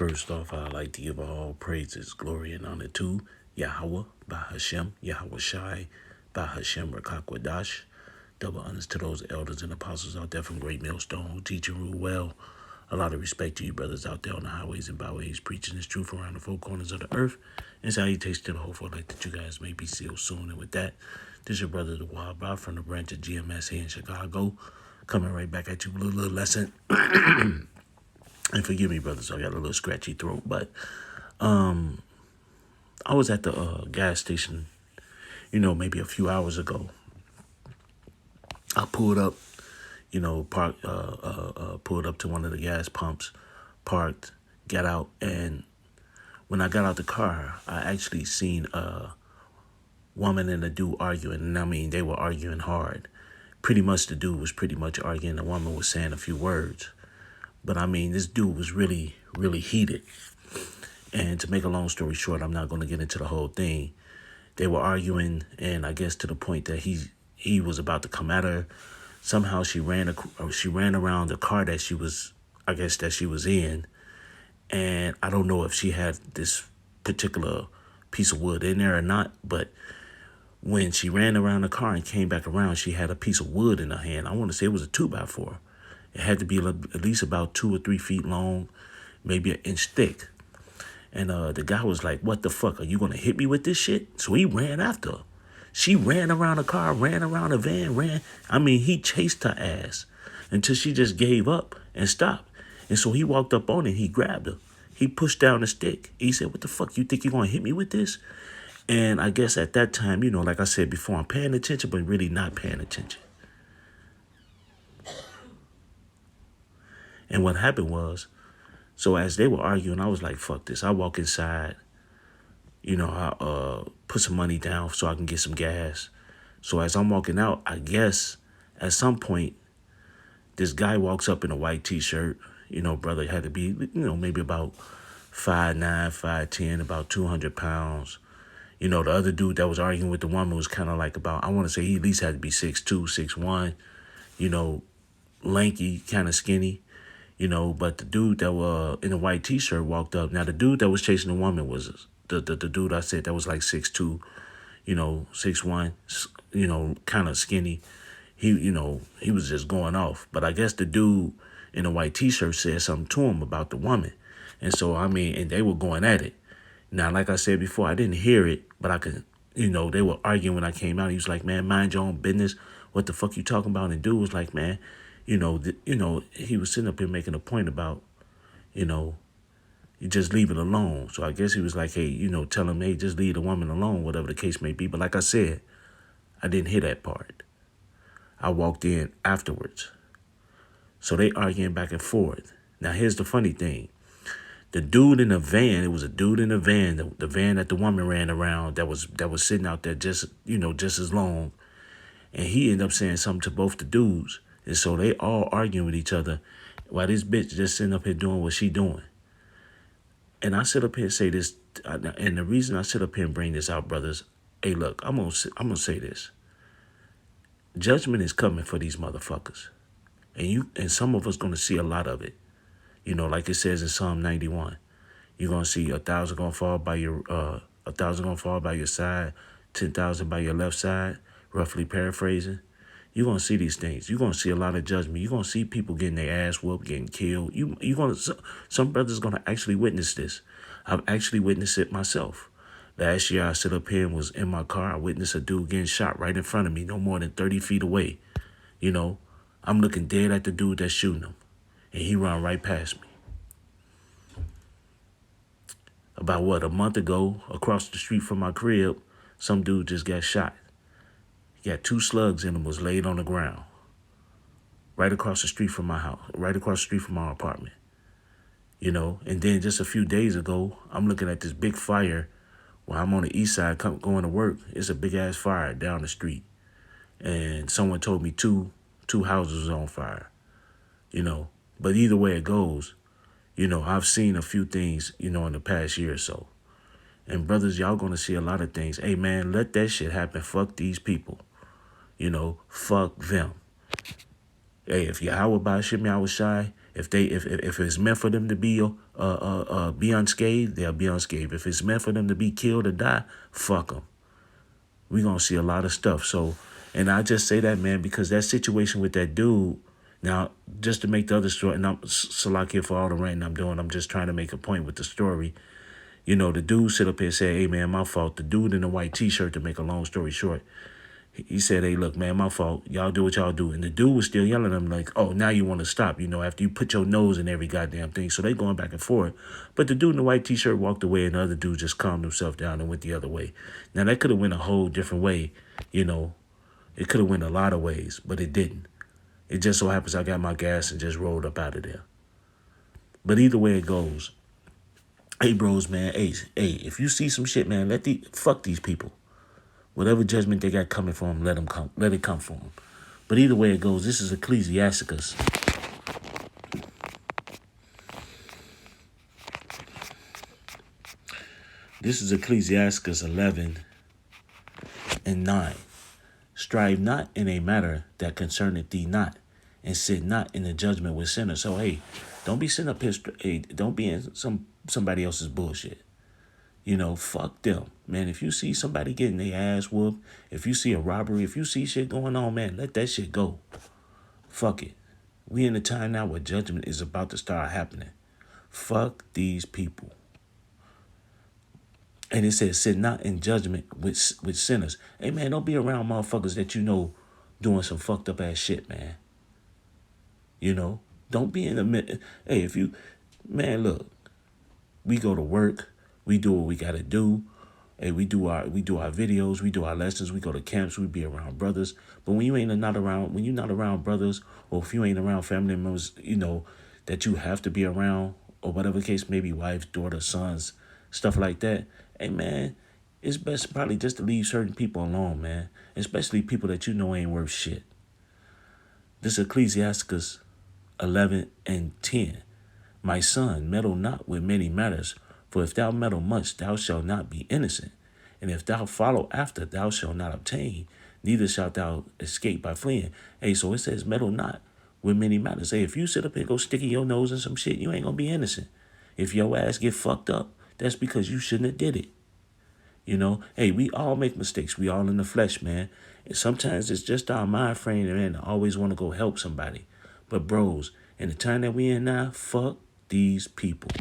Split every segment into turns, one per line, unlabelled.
First off, I'd like to give all praises, glory, and honor to Yahweh, by Hashem, Yahweh Shai, by Hashem, Rakakwadash. Double honors to those elders and apostles out there from Great Millstone who teach and rule well. A lot of respect to you brothers out there on the highways and byways, preaching this truth around the four corners of the earth. And salutations to the whole world, like that you guys may be sealed soon. And with that, this is your brother, the Wild Bob, from the branch of GMS here in Chicago, coming right back at you with a little lesson. And forgive me, brothers, I got a little scratchy throat, but I was at the gas station, maybe a few hours ago. I pulled up, pulled up to one of the gas pumps, parked, got out, and when I got out the car, I actually seen a woman and a dude arguing, and I mean, they were arguing hard. Pretty much the dude was pretty much arguing, the woman was saying a few words. But I mean, this dude was really, really heated. And to make a long story short, I'm not going to get into the whole thing. They were arguing, and I guess to the point that he was about to come at her. Somehow she ran around the car that she was in. And I don't know if she had this particular piece of wood in there or not, but when she ran around the car and came back around, she had a piece of wood in her hand. I want to say it was a 2x4. It had to be at least about 2 or 3 feet long, maybe an inch thick. And the guy was like, "What the fuck? Are you going to hit me with this shit?" So he ran after her. She ran around the car, ran around the van, he chased her ass until she just gave up and stopped. And so he walked up on her and he grabbed her. He pushed down the stick. He said, "What the fuck? You think you're going to hit me with this?" And I guess at that time, like I said before, I'm paying attention, but really not paying attention. And what happened was, so as they were arguing, I was like, fuck this. I walk inside, I put some money down so I can get some gas. So as I'm walking out, I guess at some point, this guy walks up in a white T-shirt. Brother had to be, maybe about 5'9", 5'10", about 200 pounds. The other dude that was arguing with the woman was kind of like about, I want to say he at least had to be 6'2", 6'1", lanky, kind of skinny. But the dude that was in a white T-shirt walked up. Now, the dude that was chasing the woman was the dude I said that was like 6'2", 6'1", kind of skinny. He was just going off. But I guess the dude in a white T-shirt said something to him about the woman. And so, and they were going at it. Now, like I said before, I didn't hear it, but I could, they were arguing when I came out. He was like, "Man, mind your own business. What the fuck you talking about?" And dude was like, "Man, he was sitting up here making a point about, you just leave it alone." So I guess he was like, "Hey, tell him, hey, just leave the woman alone," whatever the case may be. But like I said, I didn't hear that part. I walked in afterwards. So they arguing back and forth. Now, here's the funny thing. The dude in the van, it was a dude in the van, the van that the woman ran around that was sitting out there just as long. And he ended up saying something to both the dudes. And so they all arguing with each other while this bitch just sitting up here doing what she doing. And I sit up here and say this, and the reason I sit up here and bring this out, brothers, hey, look, I'm gonna say this. Judgment is coming for these motherfuckers. And some of us gonna see a lot of it. Like it says in Psalm 91. You're gonna see 1,000 gonna fall by your 1,000 gonna fall by your side, 10,000 by your left side, roughly paraphrasing. You're going to see these things. You're going to see a lot of judgment. You're going to see people getting their ass whooped, getting killed. Some brothers going to actually witness this. I've actually witnessed it myself. Last year, I sit up here and was in my car. I witnessed a dude getting shot right in front of me, no more than 30 feet away. I'm looking dead at the dude that's shooting him, and he run right past me. About, a month ago, across the street from my crib, some dude just got shot. He had 2 slugs in him, was laid on the ground. Right across the street from my house, right across the street from our apartment. And then just a few days ago, I'm looking at this big fire while I'm on the east side going to work. It's a big ass fire down the street. And someone told me two houses was on fire. But either way it goes, I've seen a few things, in the past year or so. And brothers, y'all gonna see a lot of things. Hey man, let that shit happen. Fuck these people. Fuck them. Hey, if Yahweh Ba'ashem Yahweh Shai If it's meant for them to be unscathed, they'll be unscathed. If it's meant for them to be killed or die, fuck them. We gonna see a lot of stuff. So, and I just say that, man, because that situation with that dude. Now, just to make the other story, and I'm Salakia for all the ranting I'm doing. I'm just trying to make a point with the story. You know, the dude sit up here and say, "Hey, man, my fault." The dude in the white T-shirt, to make a long story short, he said, "Hey, look, man, my fault. Y'all do what y'all do." And the dude was still yelling at him like, "Oh, now you want to stop, after you put your nose in every goddamn thing." So they going back and forth. But the dude in the white T-shirt walked away, and the other dude just calmed himself down and went the other way. Now, that could have went a whole different way, you know. It could have went a lot of ways, but it didn't. It just so happens I got my gas and just rolled up out of there. But either way it goes, hey, bros, man, hey, if you see some shit, man, fuck these people. Whatever judgment they got coming for them, let it come for them. But either way it goes, this is Ecclesiasticus. This is Ecclesiasticus 11:9. Strive not in a matter that concerneth thee not, and sit not in the judgment with sinners. So, hey, don't be sitting up here, hey, don't be in somebody else's bullshit. Fuck them. Man, if you see somebody getting their ass whooped, if you see a robbery, if you see shit going on, man, let that shit go. Fuck it. We in a time now where judgment is about to start happening. Fuck these people. And it says, sit not in judgment with sinners. Hey, man, don't be around motherfuckers that doing some fucked up ass shit, man. Don't be in the middle. Hey, man, look, we go to work. We do what we got to do. Hey, we do our videos. We do our lessons. We go to camps. We be around brothers. But when you're not around brothers, or if you ain't around family members, that you have to be around, or whatever the case, maybe wives, daughters, sons, stuff like that. Hey, man, it's best probably just to leave certain people alone, man. Especially people that ain't worth shit. This is Ecclesiasticus 11:10. My son, meddle not with many matters, for if thou meddle much, thou shalt not be innocent. And if thou follow after, thou shalt not obtain, neither shalt thou escape by fleeing. Hey, so it says meddle not with many matters. Hey, if you sit up and go sticking your nose in some shit, you ain't gonna be innocent. If your ass get fucked up, that's because you shouldn't have did it. Hey, we all make mistakes. We all in the flesh, man. And sometimes it's just our mind frame, man, to always want to go help somebody. But bros, in the time that we in now, fuck these people.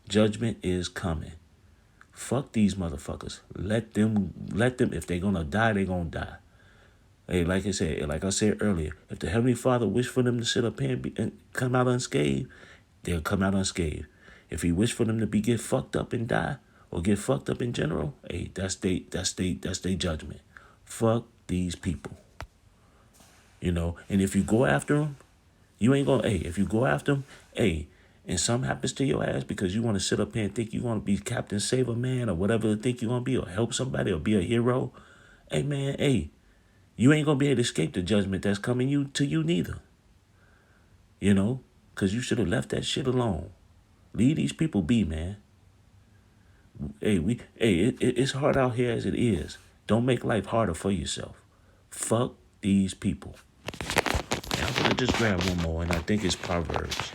Judgment is coming. Fuck these motherfuckers. Let them, if they're going to die, they're going to die. Hey, like I said earlier, if the Heavenly Father wished for them to sit up here and come out unscathed, they'll come out unscathed. If he wished for them to get fucked up and die, or get fucked up in general, hey, that's their judgment. Fuck these people. And if you go after them, you ain't gonna, if you go after them, and something happens to your ass because you want to sit up here and think you want to be Captain Save a Man or whatever you think you want to be, or help somebody or be a hero, hey, man, you ain't going to be able to escape the judgment that's coming to you neither. Because you should have left that shit alone. Leave these people be, man. It's hard out here as it is. Don't make life harder for yourself. Fuck these people. And I'm going to just grab one more, and I think it's Proverbs.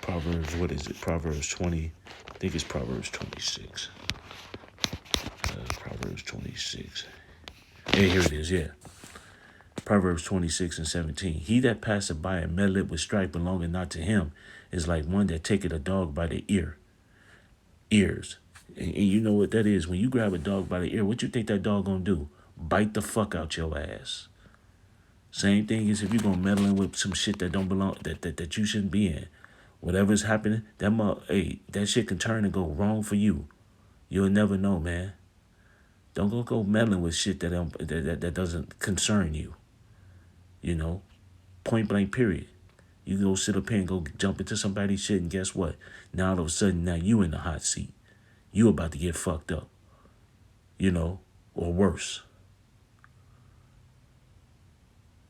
Proverbs, what is it? Proverbs 20. I think it's Proverbs 26. Proverbs 26. Hey, here it is, yeah. Proverbs 26:17. He that passeth by and meddleth with strife belongeth not to him, is like one that taketh a dog by the ears. And you know what that is. When you grab a dog by the ear, what you think that dog gonna do? Bite the fuck out your ass. Same thing as if you're gonna meddle in with some shit that don't belong, that you shouldn't be in. Whatever's happening, that shit can turn and go wrong for you. You'll never know, man. Don't go meddling with shit that doesn't concern you. Point blank period. You go sit up here and go jump into somebody's shit, and guess what? Now all of a sudden, now you in the hot seat. You about to get fucked up. Or worse.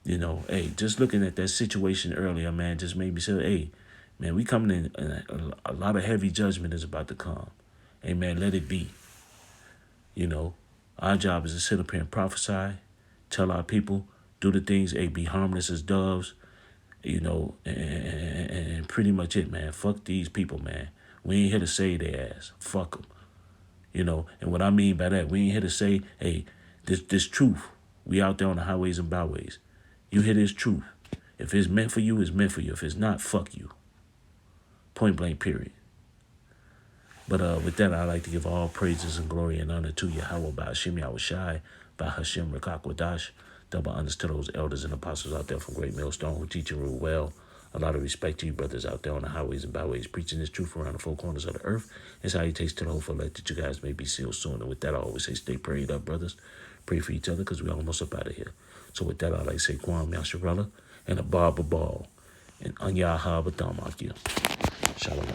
Just looking at that situation earlier, man, just made me say, hey, man, we coming in, a lot of heavy judgment is about to come. Hey, man, let it be. Our job is to sit up here and prophesy, tell our people, do the things, be harmless as doves, and pretty much it, man. Fuck these people, man. We ain't here to save their ass. Fuck them. And what I mean by that, we ain't here to say, hey, this truth. We out there on the highways and byways. You hear this truth. If it's meant for you, it's meant for you. If it's not, fuck you. Point blank, period. But with that, I'd like to give all praises and glory and honor to Yahweh by Hashem Yahushai, by Hashem Rekakwadash. Double honors to those elders and apostles out there from Great Millstone who teach and rule well. A lot of respect to you brothers out there on the highways and byways preaching this truth around the four corners of the earth. It's how you taste to the hopeful elect that you guys may be sealed soon. And with that, I always say stay prayed up, brothers. Pray for each other because we're almost up out of here. So with that, I'd like to say Kwam Yasharella and a Baba Ball and Anyaha Batamakia. Shalom.